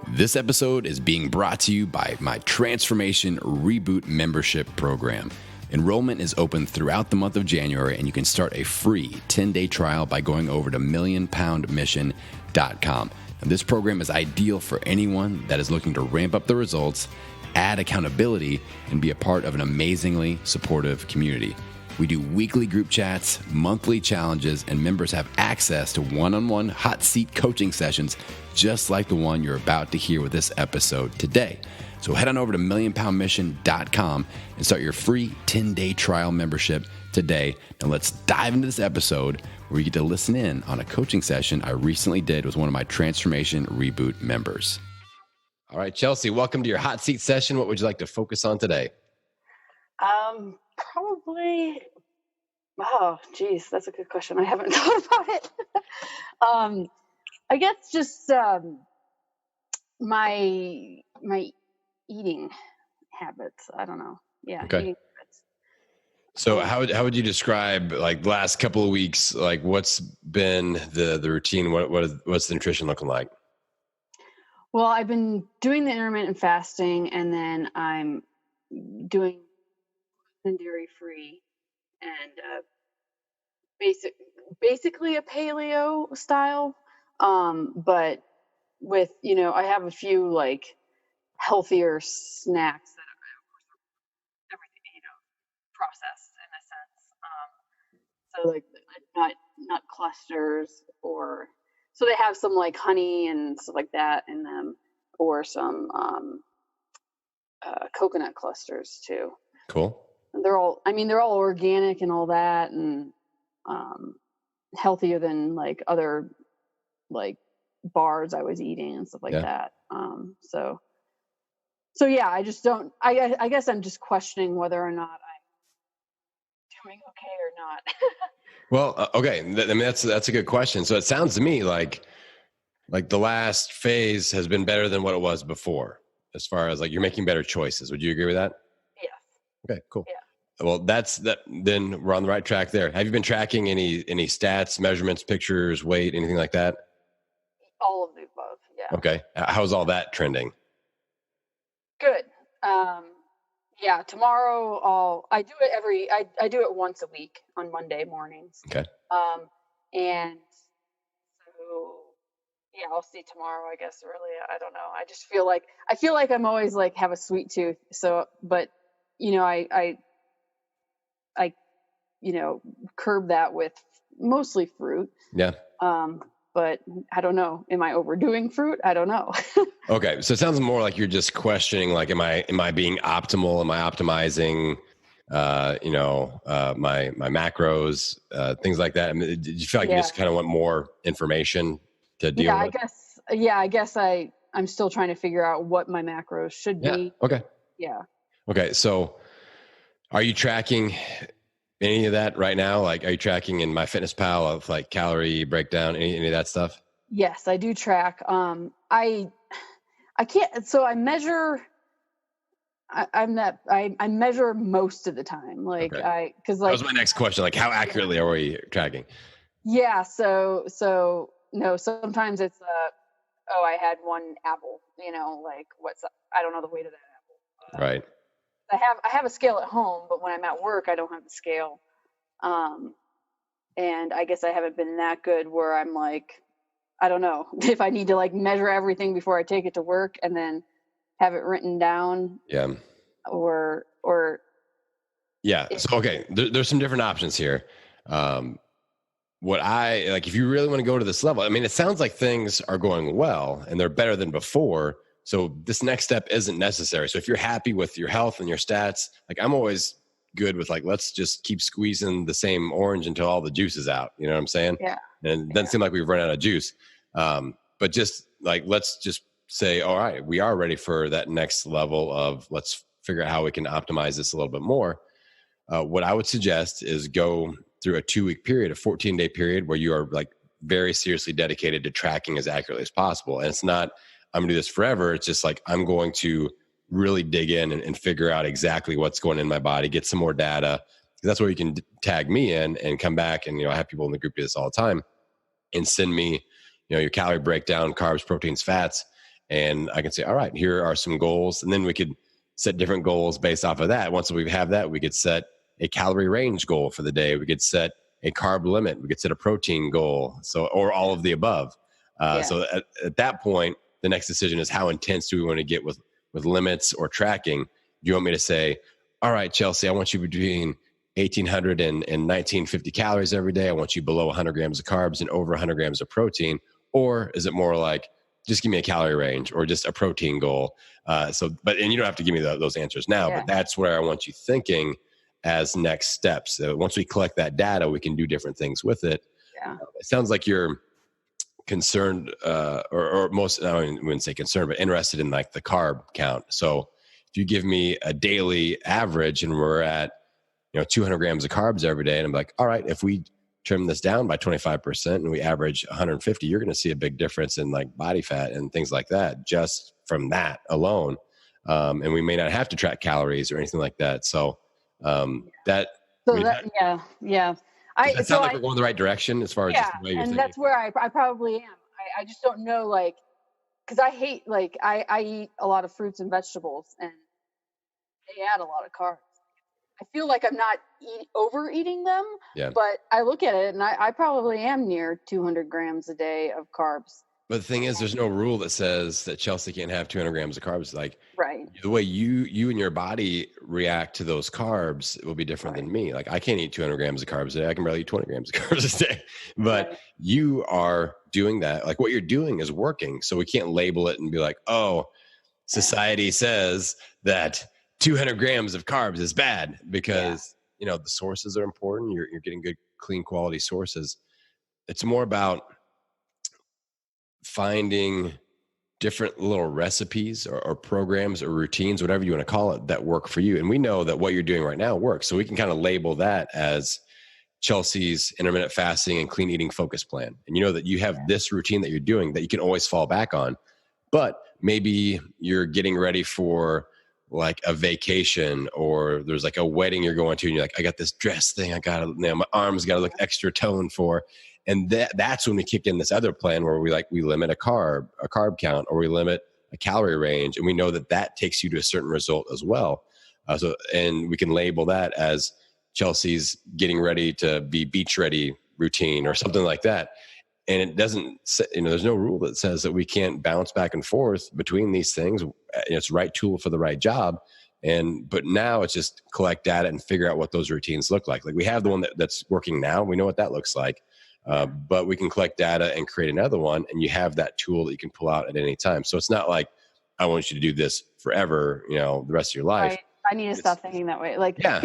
This episode is being brought to you by my Transformation Reboot membership program. Enrollment is open throughout the month of January, and you can start a free 10-day trial by going over to millionpoundmission.com. Now, this program is ideal for anyone that is looking to ramp up the results, add accountability, and be a part of an amazingly supportive community. We do weekly group chats, monthly challenges, and members have access to one-on-one hot seat coaching sessions just like the one you're about to hear with this episode today. So head on over to millionpoundmission.com and start your free 10-day trial membership today. Now let's dive into this episode where you get to listen in on a coaching session I recently did with one of my Transformation Reboot members. All right, Chelsea, welcome to your hot seat session. What would you like to focus on today? Probably, oh, geez, that's a good question. I haven't thought about it. I guess just my eating habits. I don't know. Yeah. Okay. Eating habits. So how would you describe like the last couple of weeks? Like what's been the routine? What's the nutrition looking like? Well, I've been doing the intermittent fasting, and then I'm doing dairy free and basically a paleo style, but with I have a few like healthier snacks that are everything processed in a sense, so like nut clusters, or so they have some like honey and stuff like that in them, or some coconut clusters too. Cool. They're all organic and all that, and healthier than like other like bars I was eating and stuff like that. So yeah, I just don't. I guess I'm just questioning whether or not I'm doing okay or not. Well, okay. I mean, that's a good question. So it sounds to me like the last phase has been better than what it was before, as far as like you're making better choices. Would you agree with that? Yes. Okay, cool. Yeah. Well, that's that. Then we're on the right track there. Have you been tracking any stats, measurements, pictures, weight, anything like that? All of the above. Yeah. Okay. How's all that trending? Good. Yeah. Tomorrow, I do it I do it once a week on Monday mornings. Okay. And so yeah, I'll see tomorrow. I guess really, I don't know. I just feel like I'm always like have a sweet tooth. So, but I curb that with mostly fruit. Yeah. But I don't know. Am I overdoing fruit? I don't know. Okay. So it sounds more like you're just questioning, like, am I being optimal? Am I optimizing, my macros, things like that? I mean, did you feel like you just kind of want more information to deal with? I guess I'm still trying to figure out what my macros should be. Okay. Yeah. Okay. So are you tracking any of that right now? Like, are you tracking in MyFitnessPal of like calorie breakdown, any of that stuff? Yes, I do track. I can't, so I measure, I measure most of the time. Like okay. Cause like, that was my next question. Like how accurately are we tracking? Yeah. So no, sometimes it's, I had one apple, like I don't know the weight of that apple. Right. I have a scale at home, but when I'm at work, I don't have the scale. And I guess I haven't been that good where I'm like, I don't know if I need to like measure everything before I take it to work and then have it written down. Yeah. Or. Yeah. So, okay. There's some different options here. What I like, if you really want to go to this level, I mean, it sounds like things are going well and they're better than before. So this next step isn't necessary. So if you're happy with your health and your stats, like I'm always good with like, let's just keep squeezing the same orange until all the juice is out. You know what I'm saying? Yeah. And it doesn't seem like we've run out of juice. But just like, let's just say, all right, we are ready for that next level of let's figure out how we can optimize this a little bit more. What I would suggest is go through a 2-week period, a 14-day period where you are like very seriously dedicated to tracking as accurately as possible. And it's not, I'm gonna do this forever. It's just like, I'm going to really dig in and figure out exactly what's going in my body, get some more data. That's where you can tag me in and come back. And, I have people in the group do this all the time and send me, your calorie breakdown, carbs, proteins, fats. And I can say, all right, here are some goals. And then we could set different goals based off of that. Once we have that, we could set a calorie range goal for the day. We could set a carb limit. We could set a protein goal. So, or all of the above. So at that point, the next decision is how intense do we want to get with limits or tracking? Do you want me to say, all right, Chelsea, I want you between 1,800 and 1,950 calories every day. I want you below 100 grams of carbs and over 100 grams of protein. Or is it more like, just give me a calorie range or just a protein goal? And you don't have to give me those answers now, but that's where I want you thinking as next steps. So once we collect that data, we can do different things with it. Yeah. It sounds like you're concerned, or most, I wouldn't say concerned, but interested in like the carb count. So if you give me a daily average and we're at, 200 grams of carbs every day, and I'm like, all right, if we trim this down by 25% and we average 150, you're going to see a big difference in like body fat and things like that, just from that alone. And we may not have to track calories or anything like that. So does that sound like we're going the right direction as far as just the way you're thinking? That's where I probably am. I just don't know, like, because I hate, like, I eat a lot of fruits and vegetables, and they add a lot of carbs. I feel like I'm not overeating them, but I look at it and I probably am near 200 grams a day of carbs. But the thing is, there's no rule that says that Chelsea can't have 200 grams of carbs. Like, right. The way you and your body react to those carbs will be different than me. Like, I can't eat 200 grams of carbs a day. I can barely eat 20 grams of carbs a day. But you are doing that. Like, what you're doing is working. So we can't label it and be like, oh, society says that 200 grams of carbs is bad, because the sources are important. You're getting good, clean, quality sources. It's more about finding different little recipes or programs or routines, whatever you want to call it, that work for you. And we know that what you're doing right now works. So we can kind of label that as Chelsea's intermittent fasting and clean eating focus plan. And you know that you have this routine that you're doing that you can always fall back on. But maybe you're getting ready for like a vacation, or there's like a wedding you're going to, and you're like, I got this dress thing, I got my arms got to look extra toned for. And that's when we kick in this other plan where we limit a carb count, or we limit a calorie range. And we know that takes you to a certain result as well. And we can label that as Chelsea's getting ready to be beach ready routine or something like that. And it doesn't, there's no rule that says that we can't bounce back and forth between these things. It's the right tool for the right job. But now it's just collect data and figure out what those routines look like. Like, we have the one that's working now. We know what that looks like. But we can collect data and create another one, and you have that tool that you can pull out at any time. So it's not like, I want you to do this forever, the rest of your life. Right. I need to stop thinking that way. Like, I've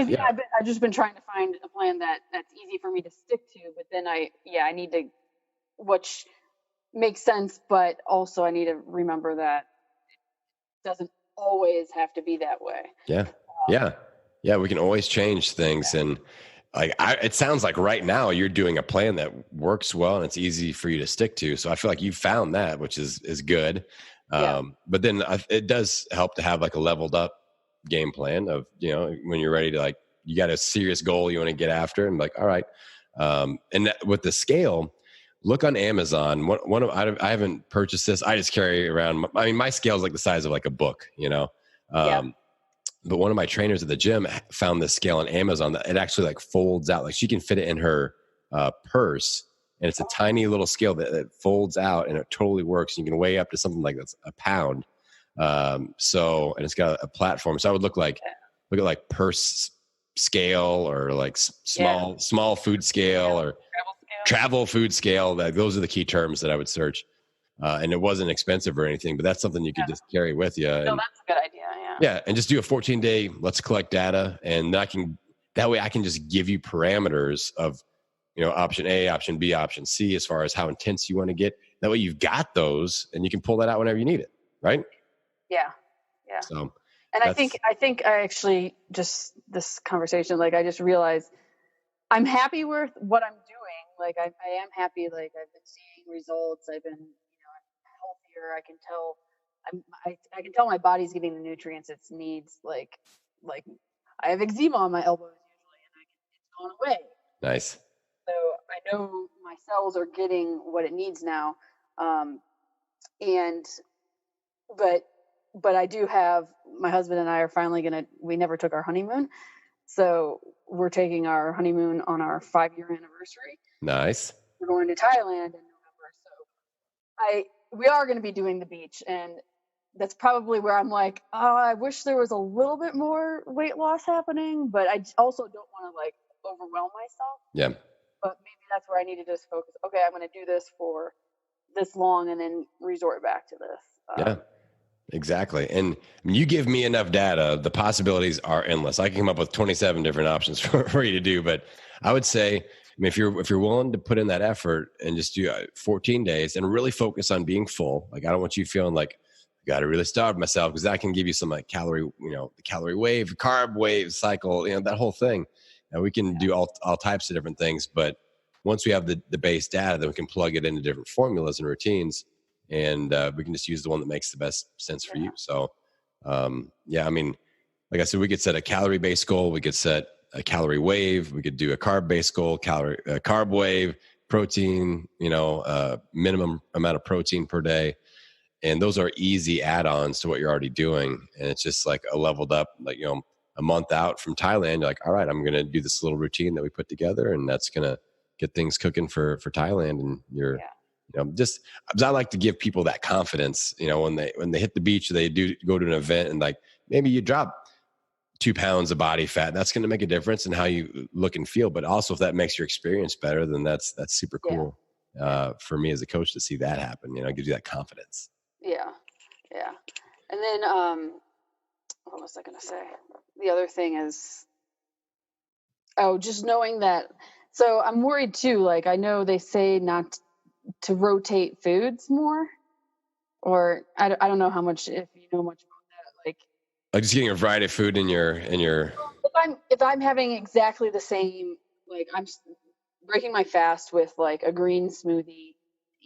just been trying to find a plan that's easy for me to stick to, but then I need to, which makes sense, but also I need to remember that it doesn't always have to be that way. Yeah. We can always change things. And it sounds like right now you're doing a plan that works well and it's easy for you to stick to. So I feel like you found that, which is good. But then it does help to have like a leveled up game plan of, when you're ready to, like, you got a serious goal you want to get after, and like, all right. And with the scale, look on Amazon. I haven't purchased this. I just carry around. My scale is like the size of like a book, But one of my trainers at the gym found this scale on Amazon that it actually like folds out. Like, she can fit it in her purse, and it's a tiny little scale that folds out, and it totally works. You can weigh up to something like that's a pound. And it's got a platform. So I would look at like purse scale, or like small food scale, or travel food scale. Those are the key terms that I would search. And it wasn't expensive or anything, but that's something you could just carry with you. No, that's a good idea. Yeah. And just do a 14-day, let's collect data. And that way I can just give you parameters of, option A, option B, option C, as far as how intense you want to get. That way you've got those, and you can pull that out whenever you need it. Right. Yeah. So, and I think I actually, just this conversation, like, I just realized I'm happy with what I'm doing. Like, I am happy. Like, I've been seeing results. I've been, healthier. I can tell I can tell my body's getting the nutrients it needs. Like I have eczema on my elbows usually, and it's gone away. Nice. So I know my cells are getting what it needs now. And but I do have, my husband and I are finally we never took our honeymoon. So we're taking our honeymoon on our 5-year anniversary. Nice. We're going to Thailand in November. So we are going to be doing the beach, and that's probably where I'm like, oh, I wish there was a little bit more weight loss happening, but I also don't want to like overwhelm myself. Yeah. But maybe that's where I need to just focus. Okay, I'm going to do this for this long and then resort back to this. Yeah, exactly. And you give me enough data, the possibilities are endless. I can come up with 27 different options for you to do, but I would say, I mean, if you're willing to put in that effort and just do 14 days and really focus on being full, like I don't want you feeling like I got to really starve myself, because that can give you some like calorie, the calorie wave, carb wave cycle, that whole thing. And we can do all types of different things, but once we have the base data, then we can plug it into different formulas and routines, and we can just use the one that makes the best sense for you. So, I mean, like I said, we could set a calorie-based goal. We could set a calorie wave. We could do a carb-based goal, carb wave, protein, minimum amount of protein per day. And those are easy add-ons to what you're already doing. And it's just like a leveled up, like, a month out from Thailand, you're like, all right, I'm going to do this little routine that we put together, and that's going to get things cooking for Thailand. And you're, just, I like to give people that confidence, when they hit the beach, they do go to an event, and like, maybe you drop 2 pounds of body fat, and that's going to make a difference in how you look and feel. But also, if that makes your experience better, then that's super cool. For me as a coach to see that happen, it gives you that confidence. Yeah. And then, what was I going to say? The other thing is, just knowing that. So I'm worried too. Like, I know they say not to rotate foods more, or I don't know how much, if you know much about that. Like just getting a variety of food in your. If I'm having exactly the same, like I'm breaking my fast with like a green smoothie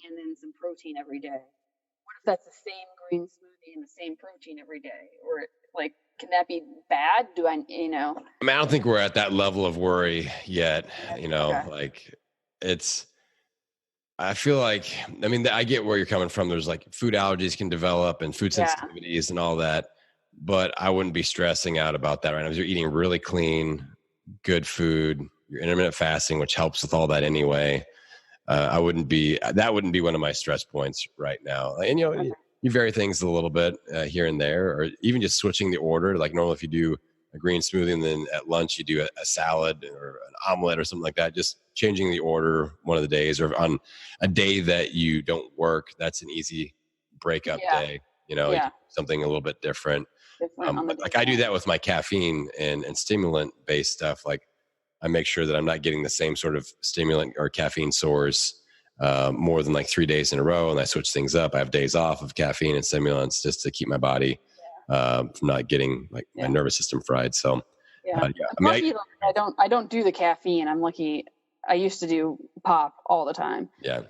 and then some protein every day. What if that's the same green smoothie and the same protein every day? Or like, can that be bad? I mean, I don't think we're at that level of worry yet. Like I feel like, I get where you're coming from. There's like food allergies can develop and food sensitivities and all that, but I wouldn't be stressing out about that right now. You're eating really clean, good food. You're intermittent fasting, which helps with all that anyway. That wouldn't be one of my stress points right now. And, you vary things a little bit here and there, or even just switching the order. Like normally if you do a green smoothie and then at lunch you do a salad or an omelet or something like that, just changing the order one of the days, or on a day that you don't work, that's an easy breakup day. You do something a little bit different. Like I do that with my caffeine and stimulant based stuff. Like I make sure that I'm not getting the same sort of stimulant or caffeine source more than like 3 days in a row. And I switch things up. I have days off of caffeine and stimulants just to keep my body from not getting like my nervous system fried. So I'm lucky I don't do the caffeine. I'm lucky. I used to do pop all the time. Yeah.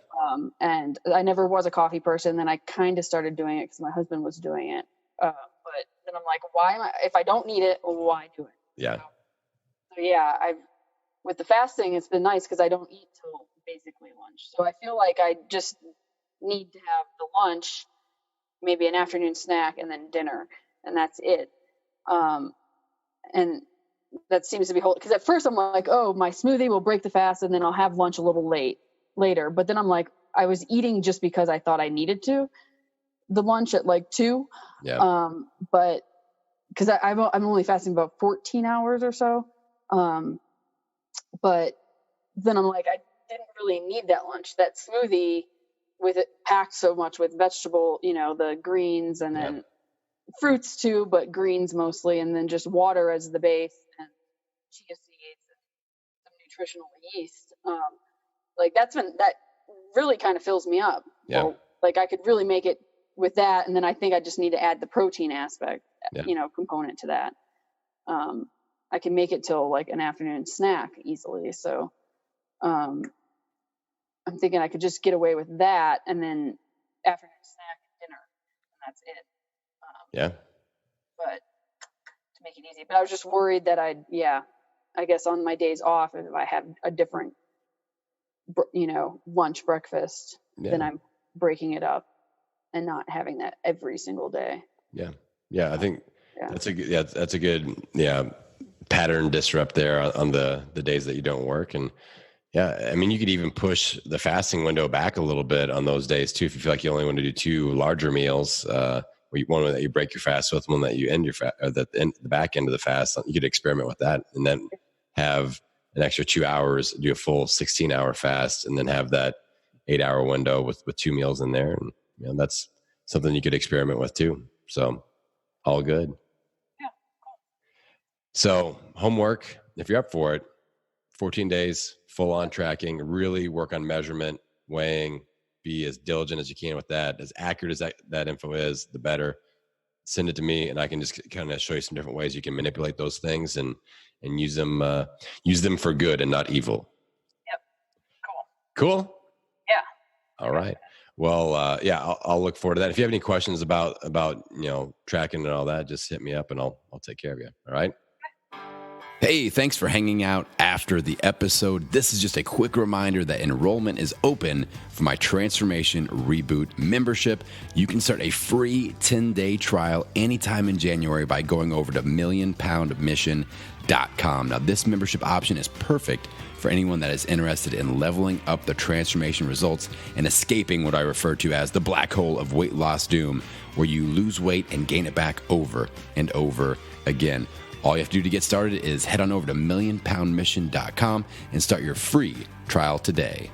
And I never was a coffee person. Then I kind of started doing it because my husband was doing it. But then I'm like, if I don't need it, why do it? Yeah. So with the fasting, it's been nice because I don't eat till basically lunch. So I feel like I just need to have the lunch, maybe an afternoon snack, and then dinner, and that's it. And that seems to be because at first I'm like, oh, my smoothie will break the fast, and then I'll have lunch a little later. But then I'm like, I was eating just because I thought I needed to. The lunch at like 2. Yeah. But because I'm only fasting about 14 hours or so. But then I'm like, I didn't really need that lunch. That smoothie with it packed so much with vegetable, the greens and then fruits too, but greens mostly, and then just water as the base and chia seeds and some nutritional yeast. Like that really kind of fills me up. Yeah. Well, like I could really make it with that, and then I think I just need to add the protein aspect, component to that. I can make it till like an afternoon snack easily. So I'm thinking I could just get away with that, and then afternoon snack and dinner, and that's it. But to make it easy. But I was just worried that I guess on my days off, if I have a different, lunch, breakfast, then I'm breaking it up. and not having that every single day. Yeah. Yeah. I think Yeah. that's a good pattern disrupt there on the days that you don't work. And yeah, I mean, you could even push the fasting window back a little bit on those days too. If you feel like you only want to do 2 larger meals, one that you break your fast with, one that you end your fast, or the back end of the fast, you could experiment with that, and then have an extra 2 hours, do a full 16-hour fast, and then have that 8-hour window with 2 meals in there. And that's something you could experiment with too. So all good. Yeah, cool. So homework, if you're up for it, 14 days, full on tracking, really work on measurement, weighing, be as diligent as you can with that. As accurate as that info is, the better. Send it to me, and I can just kind of show you some different ways you can manipulate those things and use them for good and not evil. Yep. Cool. Yeah. All right. Well, I'll look forward to that. If you have any questions about tracking and all that, just hit me up and I'll take care of you. All right. Hey, thanks for hanging out after the episode. This is just a quick reminder that enrollment is open for my Transformation Reboot membership. You can start a free 10-day trial anytime in January by going over to millionpoundmission.com. Now, this membership option is perfect for anyone that is interested in leveling up the transformation results and escaping what I refer to as the black hole of weight loss doom, where you lose weight and gain it back over and over again. All you have to do to get started is head on over to millionpoundmission.com and start your free trial today.